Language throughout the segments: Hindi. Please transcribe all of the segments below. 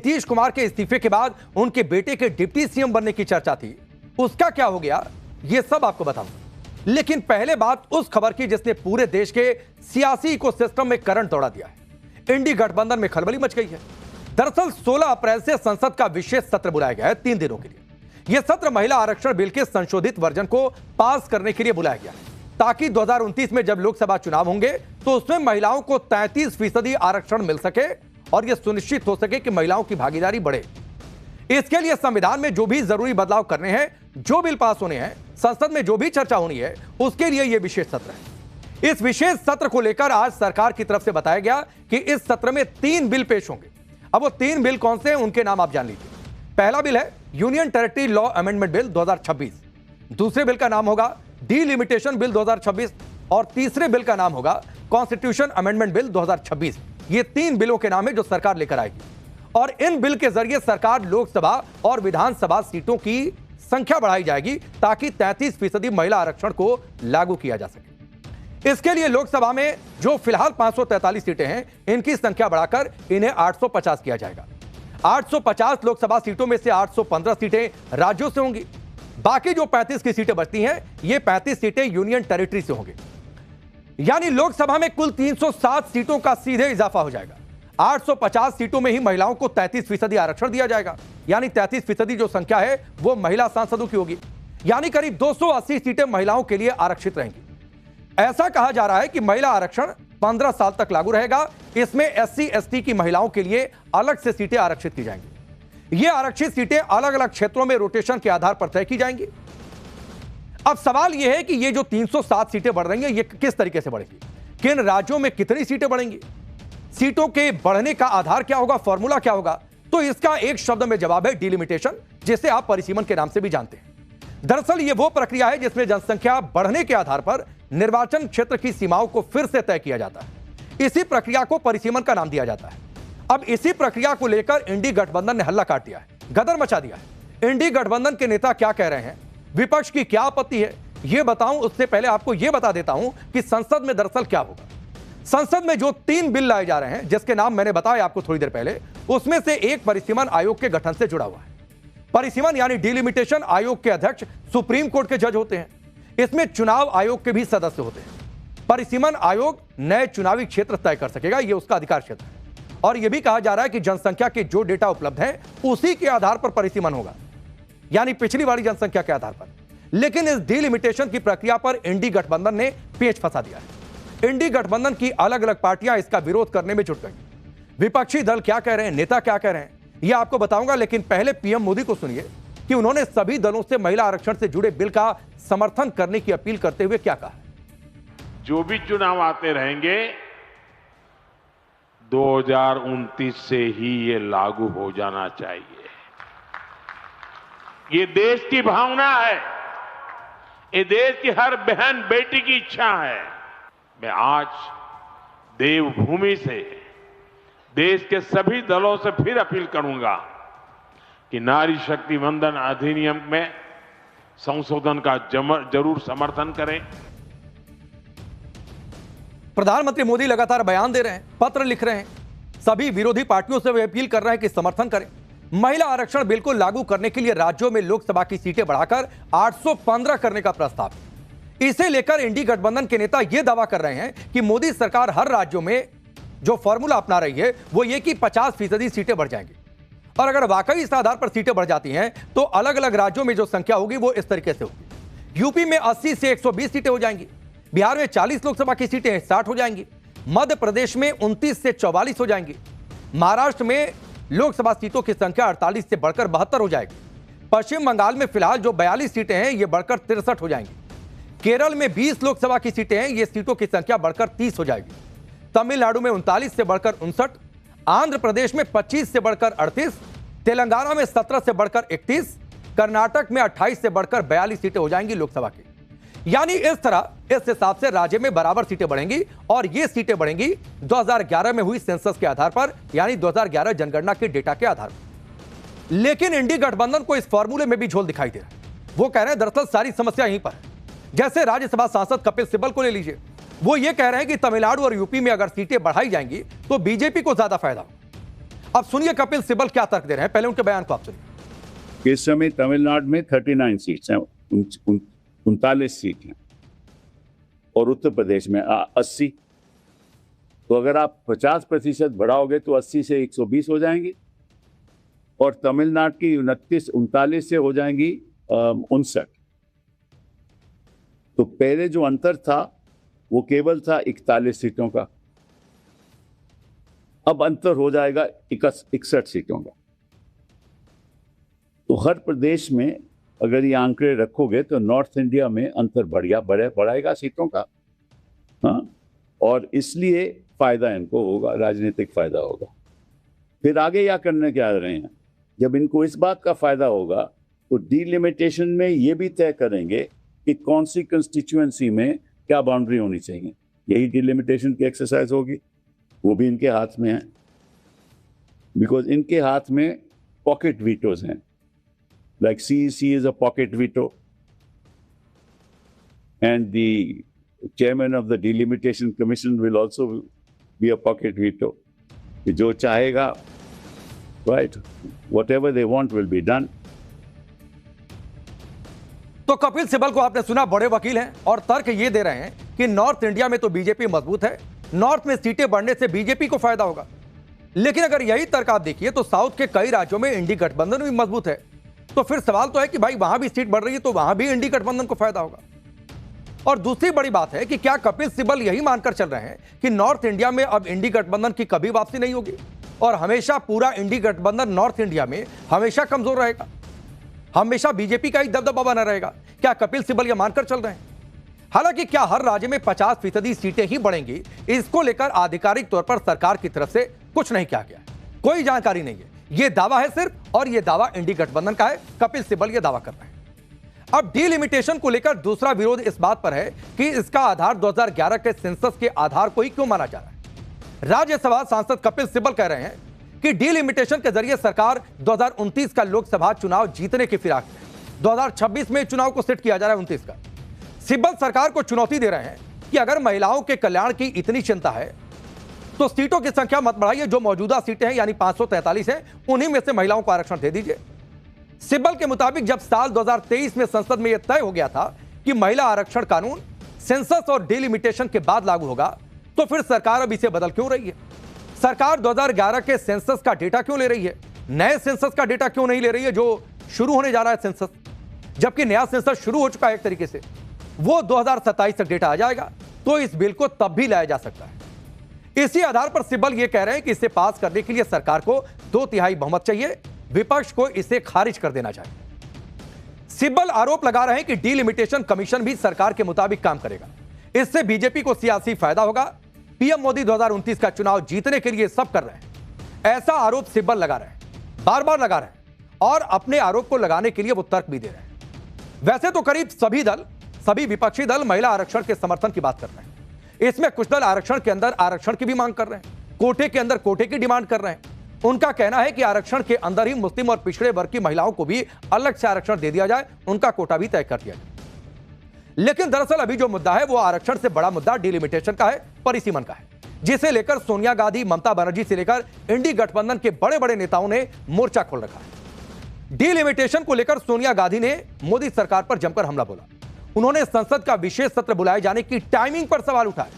नीतीश कुमार के इस्तीफे के बाद उनके बेटे के डिप्टी सीएम बनने की चर्चा थी, उसका क्या हो गया यह सब आपको बताऊं। लेकिन पहले बात उस खबर की जिसने पूरे देश के सियासी इकोसिस्टम में करंट दौड़ा दिया है। इंडी गठबंधन में खलबली मच गई है। दरअसल 16 अप्रैल से संसद का विशेष सत्र बुलाया गया है 3 दिनों के लिए। यह सत्र महिला आरक्षण बिल के संशोधित वर्जन को पास करने के लिए बुलाया गया है ताकि 2029 में जब लोकसभा चुनाव होंगे तो उसमें महिलाओं को 33% आरक्षण मिल सके और यह सुनिश्चित हो सके कि महिलाओं की भागीदारी बढ़े। इसके लिए संविधान में जो भी जरूरी बदलाव करने हैं, जो बिल पास होने हैं, संसद में जो भी चर्चा होनी है, उसके लिए यह विशेष सत्र है। इस विशेष सत्र को लेकर आज सरकार की तरफ से बताया गया कि इस सत्र में 3 बिल पेश होंगे। अब वो 3 बिल कौन से हैं, उनके नाम आप जान लीजिए। पहला बिल है union territory law amendment bill 2026, दूसरे बिल का नाम होगा डिलिमिटेशन बिल 2026 और तीसरे बिल का नाम होगा कॉन्स्टिट्यूशन अमेंडमेंट बिल 2026। ये 3 बिलों के नाम है जो सरकार लेकर आएगी और इन बिल के जरिए सरकार लोकसभा और विधानसभा सीटों की संख्या बढ़ाई जाएगी ताकि 33% महिला आरक्षण को लागू किया जा सके। इसके लिए लोकसभा में जो फिलहाल 543 सीटें हैं, इनकी संख्या बढ़ाकर इन्हें 850 किया जाएगा। 850 लोकसभा सीटों में से 815 सीटें राज्यों से होंगी। बाकी जो 35 की सीटें बचती हैं, ये 35 सीटें यूनियन टेरिटरी से होंगी। यानी लोकसभा में कुल 307 सीटों का सीधे इजाफा हो जाएगा। 850 सीटों में ही महिलाओं को 33% आरक्षण दिया जाएगा। यानी 33% जो संख्या है वो महिला सांसदों की होगी। यानी करीब 280 सीटें महिलाओं के लिए आरक्षित रहेंगी। ऐसा कहा जा रहा है कि महिला आरक्षण 15 साल तक लागू रहेगा। इसमें SC/ST की महिलाओं के लिए अलग से सीटें आरक्षित की जाएंगी। ये आरक्षित सीटें अलग अलग क्षेत्रों में रोटेशन के आधार पर तय की जाएंगी। अब सवाल यह है कि ये जो 307 सीटें बढ़ रही हैं, ये किस तरीके से बढ़ेंगी, किन राज्यों में कितनी सीटें बढ़ेंगी, सीटों के बढ़ने का आधार क्या होगा, फॉर्मूला क्या होगा। तो इसका एक शब्द में जवाब है डिलिमिटेशन, जिसे आप परिसीमन के नाम से भी जानते हैं। दरअसल ये वो प्रक्रिया है जिसमें जनसंख्या बढ़ने के आधार पर निर्वाचन क्षेत्र की सीमाओं को फिर से तय किया जाता है। इसी प्रक्रिया को परिसीमन का नाम दिया जाता है। अब इसी प्रक्रिया को लेकर इंडी गठबंधन ने हल्ला काट दिया है, गदर मचा दिया है। इंडी गठबंधन के नेता क्या कह रहे हैं, विपक्ष की क्या आपत्ति है, यह बताऊं उससे पहले आपको यह बता देता हूं कि संसद में दरअसल क्या होगा। संसद में जो 3 बिल लाए जा रहे हैं, जिसके नाम मैंने बताया आपको थोड़ी देर पहले, उसमें से एक परिसीमन आयोग के गठन से जुड़ा हुआ है। परिसीमन यानी डिलिमिटेशन आयोग के अध्यक्ष सुप्रीम कोर्ट के जज होते हैं। इसमें चुनाव आयोग के भी सदस्य होते हैं। परिसीमन आयोग नए चुनावी क्षेत्र तय कर सकेगा, यह उसका अधिकार क्षेत्र है। और यह भी कहा जा रहा है कि जनसंख्या के जो डेटा उपलब्ध है उसी के आधार पर परिसीमन होगा, यानी पिछली वाली जनसंख्या के आधार पर। लेकिन इस डिलिमिटेशन की प्रक्रिया पर इंडी गठबंधन ने पेच फंसा दिया है। इंडी गठबंधन की अलग अलग पार्टियां इसका विरोध करने में जुट गई। विपक्षी दल क्या कह रहे हैं, नेता क्या कह रहे हैं, यह आपको बताऊंगा। लेकिन पहले पीएम मोदी को सुनिए कि उन्होंने सभी दलों से महिला आरक्षण से जुड़े बिल का समर्थन करने की अपील करते हुए क्या कहा। जो भी चुनाव आते रहेंगे 2029 से ही ये लागू हो जाना चाहिए। ये देश की भावना है, ये देश की हर बहन बेटी की इच्छा है। मैं आज देवभूमि से देश के सभी दलों से फिर अपील करूंगा कि नारी शक्ति वंदन अधिनियम में संशोधन का जरूर समर्थन करें। प्रधानमंत्री मोदी लगातार बयान दे रहे हैं, पत्र लिख रहे हैं, सभी विरोधी पार्टियों से वे अपील कर रहे हैं कि समर्थन करें। महिला आरक्षण बिल को लागू करने के लिए राज्यों में लोकसभा की सीटें बढ़ाकर 815 करने का प्रस्ताव। इसे लेकर इंडी गठबंधन के नेता यह दावा कर रहे हैं कि मोदी सरकार हर राज्यों में जो फॉर्मूला अपना रही है वो ये कि 50% सीटें बढ़ जाएंगी। और अगर वाकई इस आधार पर सीटें बढ़ जाती हैं तो अलग अलग राज्यों में जो संख्या होगी वो इस तरीके से होगी। यूपी में 80 से 120 सीटें हो जाएंगी, बिहार में 40 लोकसभा की सीटें 60 हो जाएंगी, मध्य प्रदेश में 29 से 44 हो जाएंगी, महाराष्ट्र में लोकसभा सीटों की संख्या 48 से बढ़कर 72 हो जाएगी, पश्चिम बंगाल में फिलहाल जो 42 सीटें हैं ये बढ़कर 63 हो जाएंगी, केरल में 20 लोकसभा की सीटें हैं, ये सीटों की संख्या बढ़कर 30 हो जाएगी, तमिलनाडु में 39 से बढ़कर 59, आंध्र प्रदेश में 25 से बढ़कर 38, तेलंगाना में 17 से बढ़कर 31, कर्नाटक में 28 से बढ़कर 42 सीटें हो जाएंगी लोकसभा की। यानी इस तरह इस हिसाब से राज्य में बराबर सीटें बढ़ेंगी और ये सीटें बढ़ेंगी 2011 में हुई सेंसस के आधार पर, यानी 2011 जनगणना के डेटा के आधार पर। लेकिन इंडी गठबंधन को इस फॉर्मूले में भी झोल दिखाई दे रहा है। वो कह रहे हैं दरअसल सारी समस्या यहीं पर है। जैसे राज्यसभा सांसद कपिल सिब्बल को ले लीजिए, वो ये कह रहे हैं कि तमिलनाडु और यूपी में अगर सीटें बढ़ाई जाएंगी तो बीजेपी को ज्यादा फायदा होगा। अब सुनिए कपिल सिब्बल क्या तर्क दे रहे हैं, पहले उनके बयान को आप सुनिए। इस समय तमिलनाडु में 39 सीट्स हैं, 39 सीट हैं, और उत्तर प्रदेश में 80। तो अगर आप 50% बढ़ाओगे तो 80 से 120 हो जाएंगी, और तमिलनाडु की 39 से हो जाएंगी 59। तो पहले जो अंतर था वो केवल था 41 सीटों का, अब अंतर हो जाएगा 61 सीटों का। तो हर प्रदेश में अगर ये आंकड़े रखोगे तो नॉर्थ इंडिया में अंतर बढ़ाएगा सीटों का। हाँ, और इसलिए फायदा इनको होगा, राजनीतिक फायदा होगा। फिर आगे क्या करने क्या रहे हैं, जब इनको इस बात का फायदा होगा तो डिलिमिटेशन में ये भी तय करेंगे कि कौन सी कंस्टिट्यूएंसी में क्या बाउंड्री होनी चाहिए। यही डिलिमिटेशन की एक्सरसाइज होगी, वो भी इनके हाथ में है, बिकॉज इनके हाथ में पॉकेट वीटोज हैं। Like CEC is a pocket veto, and the chairman of the delimitation commission will also be a pocket veto, कि जो चाहेगा, right, whatever they want will be done. तो कपिल सिब्बल को आपने सुना, बड़े वकील हैं और तर्क ये दे रहे हैं कि नॉर्थ इंडिया में तो बीजेपी मजबूत है, नॉर्थ में सीटें बढ़ने से बीजेपी को फायदा होगा। लेकिन अगर यही तर्क आप देखिए तो साउथ के कई राज्यों में इंडी गठबंधन भी मजबूत है। तो फिर सवाल तो है कि भाई वहां भी सीट बढ़ रही है तो वहां भी इंडी गठबंधन को फायदा होगा। और दूसरी बड़ी बात है कि क्या कपिल सिब्बल यही मानकर चल रहे हैं कि नॉर्थ इंडिया में अब इंडी गठबंधन की कभी वापसी नहीं होगी और हमेशा पूरा इंडी गठबंधन नॉर्थ इंडिया में हमेशा कमजोर रहेगा, हमेशा बीजेपी का ही दबदबा बना रहेगा? क्या कपिल सिब्बल यह मानकर चल रहे हैं? हालांकि क्या हर राज्य में 50% सीटें ही बढ़ेंगी, इसको लेकर आधिकारिक तौर पर सरकार की तरफ से कुछ नहीं किया गया, कोई जानकारी नहीं है। यह दावा है सिर्फ, और यह दावा इंडी गठबंधन का है। कपिल सिब्बल यह दावा कर रहे हैं। अब डिलिमिटेशन को लेकर दूसरा विरोध इस बात पर है कि इसका आधार 2011 के सेंसस के आधार को ही क्यों माना जा रहा है। राज्यसभा सांसद कपिल सिब्बल कह रहे हैं कि डिलिमिटेशन के जरिए सरकार 2029 का लोकसभा चुनाव जीतने की फिराक में 2026 में चुनाव को सेट किया जा रहा है 29 का। सिब्बल सरकार को चुनौती दे रहे हैं कि अगर महिलाओं के कल्याण की इतनी चिंता है तो सीटों की संख्या मत बढ़ाइए, जो मौजूदा सीटें हैं यानी 543 हैं, उन्हीं में से महिलाओं को आरक्षण दे दीजिए। सिब्बल के मुताबिक जब साल 2023 में संसद में यह तय हो गया था कि महिला आरक्षण कानून सेंसस और डिलिमिटेशन के बाद लागू होगा, तो फिर सरकार अब इसे बदल क्यों रही है? सरकार 2011 के सेंसस का डेटा क्यों ले रही है, नए सेंसस का डेटा क्यों नहीं ले रही है जो शुरू होने जा रहा है सेंसस, जबकि नया सेंसस शुरू हो चुका है एक तरीके से, वो 2027 तक डेटा आ जाएगा, तो इस बिल को तब भी लाया जा सकता है। इसी आधार पर सिब्बल यह कह रहे हैं कि इसे पास करने के लिए सरकार को 2/3 बहुमत चाहिए, विपक्ष को इसे खारिज कर देना चाहिए। सिब्बल आरोप लगा रहे हैं कि डिलिमिटेशन कमीशन भी सरकार के मुताबिक काम करेगा, इससे बीजेपी को सियासी फायदा होगा। पीएम मोदी 2029 का चुनाव जीतने के लिए सब कर रहे हैं, ऐसा आरोप सिब्बल लगा रहे हैं, बार बार लगा रहे हैं, और अपने आरोप को लगाने के लिए वो तर्क भी दे रहे हैं। वैसे तो करीब सभी विपक्षी दल महिला आरक्षण के समर्थन की बात कर रहे हैं। इसमें कुछ दल आरक्षण के अंदर आरक्षण की भी मांग कर रहे हैं, कोटे के अंदर कोटे की डिमांड कर रहे हैं। उनका कहना है कि आरक्षण के अंदर ही मुस्लिम और पिछड़े वर्ग की महिलाओं को भी अलग से आरक्षण दे दिया जाए, उनका कोटा भी तय कर दिया जाए। लेकिन दरअसल अभी जो मुद्दा है वो आरक्षण से बड़ा मुद्दा डिलिमिटेशन का है, परिसीमन का है, जिसे लेकर सोनिया गांधी, ममता बनर्जी से लेकर इंडी गठबंधन के बड़े बड़े नेताओं ने मोर्चा खोल रखा है। डिलिमिटेशन को लेकर सोनिया गांधी ने मोदी सरकार पर जमकर हमला बोला। उन्होंने संसद का विशेष सत्र बुलाए जाने की टाइमिंग पर सवाल उठाए।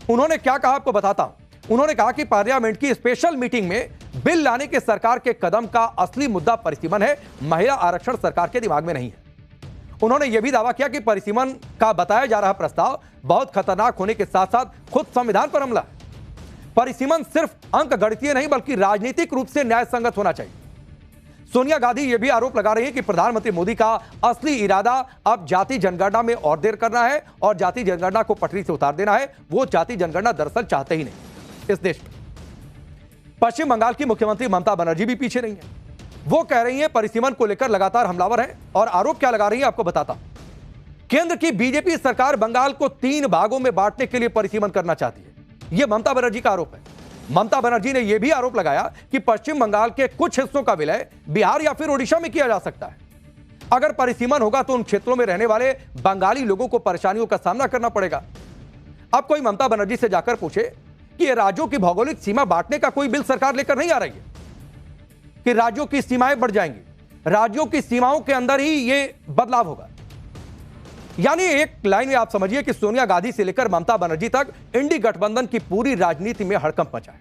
उन्होंने क्या कहा आपको बताता हूं। उन्होंने कहा कि पार्लियामेंट की स्पेशल मीटिंग में बिल लाने के सरकार के कदम का असली मुद्दा परिसीमन है, महिला आरक्षण सरकार के दिमाग में नहीं है। उन्होंने यह भी दावा किया कि परिसीमन का बताया जा रहा प्रस्ताव बहुत खतरनाक होने के साथ साथ खुद संविधान पर हमला है। परिसीमन सिर्फ अंक गणितीय नहीं बल्कि राजनीतिक रूप से न्याय संगत होना चाहिए। सोनिया गांधी यह भी आरोप लगा रही है कि प्रधानमंत्री मोदी का असली इरादा अब जाति जनगणना में और देर करना है और जाति जनगणना को पटरी से उतार देना है। वो जाति जनगणना दरअसल चाहते ही नहीं इस देश में। पश्चिम बंगाल की मुख्यमंत्री ममता बनर्जी भी पीछे नहीं है। वो कह रही है परिसीमन को लेकर लगातार हमलावर है, और आरोप क्या लगा रही है आपको बताता हूं। केंद्र की बीजेपी सरकार बंगाल को 3 भागों में बांटने के लिए परिसीमन करना चाहती है, यह ममता बनर्जी का आरोप है। ममता बनर्जी ने यह भी आरोप लगाया कि पश्चिम बंगाल के कुछ हिस्सों का विलय बिहार या फिर ओडिशा में किया जा सकता है। अगर परिसीमन होगा तो उन क्षेत्रों में रहने वाले बंगाली लोगों को परेशानियों का सामना करना पड़ेगा। अब कोई ममता बनर्जी से जाकर पूछे कि ये राज्यों की भौगोलिक सीमा बांटने का कोई बिल सरकार लेकर नहीं आ रही है कि राज्यों की सीमाएं बढ़ जाएंगी, राज्यों की सीमाओं के अंदर ही ये बदलाव होगा। यानी एक लाइन में आप समझिए कि सोनिया गांधी से लेकर ममता बनर्जी तक इंडी गठबंधन की पूरी राजनीति में हड़कंप मचा है।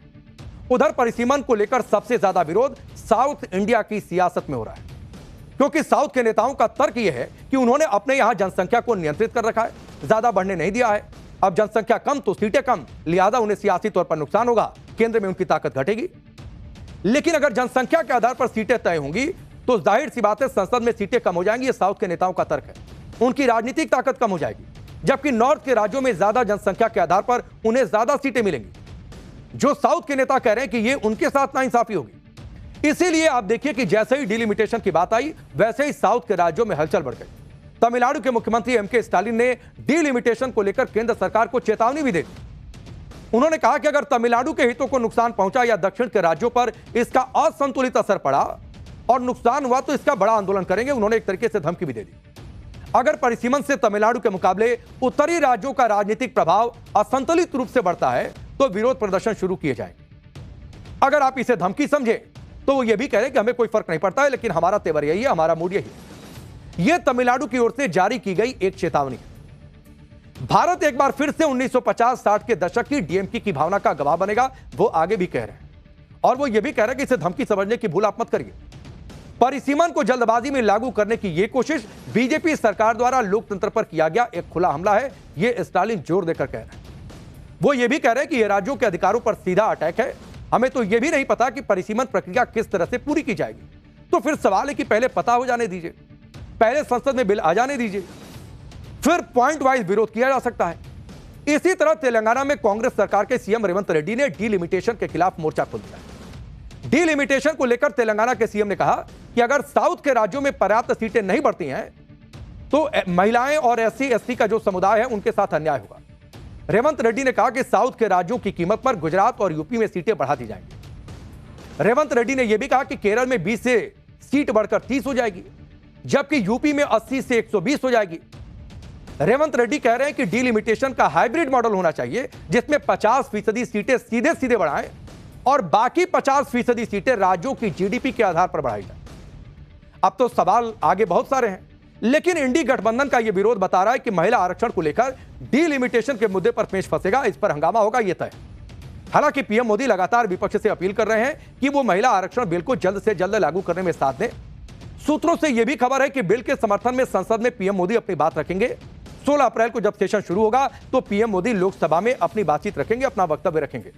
उधर परिसीमन को लेकर सबसे ज्यादा विरोध साउथ इंडिया की सियासत में हो रहा है, क्योंकि साउथ के नेताओं का तर्क यह है कि उन्होंने अपने यहां जनसंख्या को नियंत्रित कर रखा है, ज्यादा बढ़ने नहीं दिया है। अब जनसंख्या कम तो सीटें कम, लिहाजा उन्हें सियासी तौर पर नुकसान होगा, केंद्र में उनकी ताकत घटेगी। लेकिन अगर जनसंख्या के आधार पर सीटें तय होंगी तो जाहिर सी बात है संसद में सीटें कम हो जाएंगी। ये साउथ के नेताओं का तर्क है, उनकी राजनीतिक ताकत कम हो जाएगी, जबकि नॉर्थ के राज्यों में ज्यादा जनसंख्या के आधार पर उन्हें ज्यादा सीटें मिलेंगी। जो साउथ के नेता कह रहे हैं कि ये उनके साथ नाइंसाफी होगी। इसीलिए आप देखिए कि जैसे ही डिलिमिटेशन की बात आई वैसे ही साउथ के राज्यों में हलचल बढ़ गई। तमिलनाडु के मुख्यमंत्री एमके स्टालिन ने डिलिमिटेशन को लेकर केंद्र सरकार को चेतावनी भी दे दी। उन्होंने कहा कि अगर तमिलनाडु के हितों को नुकसान पहुंचा या दक्षिण के राज्यों पर इसका असंतुलित असर पड़ा और नुकसान हुआ तो इसका बड़ा आंदोलन करेंगे। उन्होंने एक तरीके से धमकी भी दे दी। अगर परिसीमन से तमिलनाडु के मुकाबले उत्तरी राज्यों का राजनीतिक प्रभाव असंतुलित रूप से बढ़ता है तो विरोध प्रदर्शन शुरू किए जाएंगे। अगर आप इसे धमकी समझे तो वो ये भी कह रहे हैं कि हमें कोई फर्क नहीं पड़ता है, लेकिन हमारा तेवर यही है, हमारा मूड यही है। यह तमिलनाडु की ओर से जारी की गई एक चेतावनी है। भारत एक बार फिर से 1950-60 के दशक की डीएमके की भावना का गवाह बनेगा, वो आगे भी कह रहे हैं। और वो ये भी कह रहे हैं कि इसे धमकी समझने की भूल आप मत करिए। परिसीमन को जल्दबाजी में लागू करने की यह कोशिश बीजेपी सरकार द्वारा लोकतंत्र पर किया गया एक खुला हमला है, यह स्टालिन जोर देकर कह रहे हैं। वो ये भी कह रहे हैं कि यह राज्यों के अधिकारों पर सीधा अटैक है। हमें तो यह भी नहीं पता कि परिसीमन प्रक्रिया किस तरह से पूरी की जाएगी। तो फिर सवाल है कि पहले पता हो जाने दीजिए, पहले संसद में बिल आ जाने दीजिए, फिर पॉइंट वाइज विरोध किया जा सकता है। इसी तरह तेलंगाना में कांग्रेस सरकार के सीएम रेवंत रेड्डी ने डीलिमिटेशन के खिलाफ मोर्चा खोल दिया। डीलिमिटेशन को लेकर तेलंगाना के सीएम ने कहा कि अगर साउथ के राज्यों में पर्याप्त सीटें नहीं बढ़ती हैं तो महिलाएं और एससी एसटी का जो समुदाय है उनके साथ अन्याय होगा। रेवंत रेड्डी ने कहा कि साउथ के राज्यों की कीमत पर गुजरात और यूपी में सीटें बढ़ा दी जाएंगी। रेवंत रेड्डी ने यह भी कहा कि केरल में 20 से सीट बढ़कर 30 हो जाएगी, जबकि यूपी में 80 से 120 हो जाएगी। रेवंत रेड्डी कह रहे हैं कि डीलिमिटेशन का हाइब्रिड मॉडल होना चाहिए, जिसमें 50% सीटें सीधे सीधे बढ़ाएं और बाकी 50% सीटें राज्यों की जीडीपी के आधार पर बढ़ाई जाए। अब तो सवाल आगे बहुत सारे हैं, लेकिन इंडी गठबंधन का यह विरोध बता रहा है कि महिला आरक्षण को लेकर डीलिमिटेशन के मुद्दे पर पेश फंसेगा, इस पर हंगामा होगा, यह तय। हालांकि पीएम मोदी लगातार विपक्ष से अपील कर रहे हैं कि वो महिला आरक्षण बिल को जल्द से जल्द लागू करने में साथ दें। सूत्रों से यह भी खबर है कि बिल के समर्थन में संसद में पीएम मोदी अपनी बात रखेंगे। 16 अप्रैल को जब सेशन शुरू होगा तो पीएम मोदी लोकसभा में अपनी बातचीत रखेंगे, अपना वक्तव्य रखेंगे।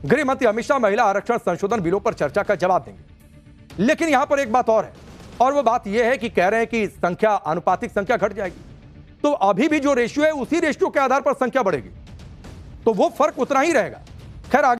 गृह मंत्री अमित शाह महिला आरक्षण संशोधन बिलों पर चर्चा का जवाब देंगे। लेकिन यहां पर एक बात और है, और वो बात यह है कि कह रहे हैं कि संख्या, आनुपातिक संख्या घट जाएगी, तो अभी भी जो रेशियो है उसी रेशियो के आधार पर संख्या बढ़ेगी, तो वो फर्क उतना ही रहेगा। खैर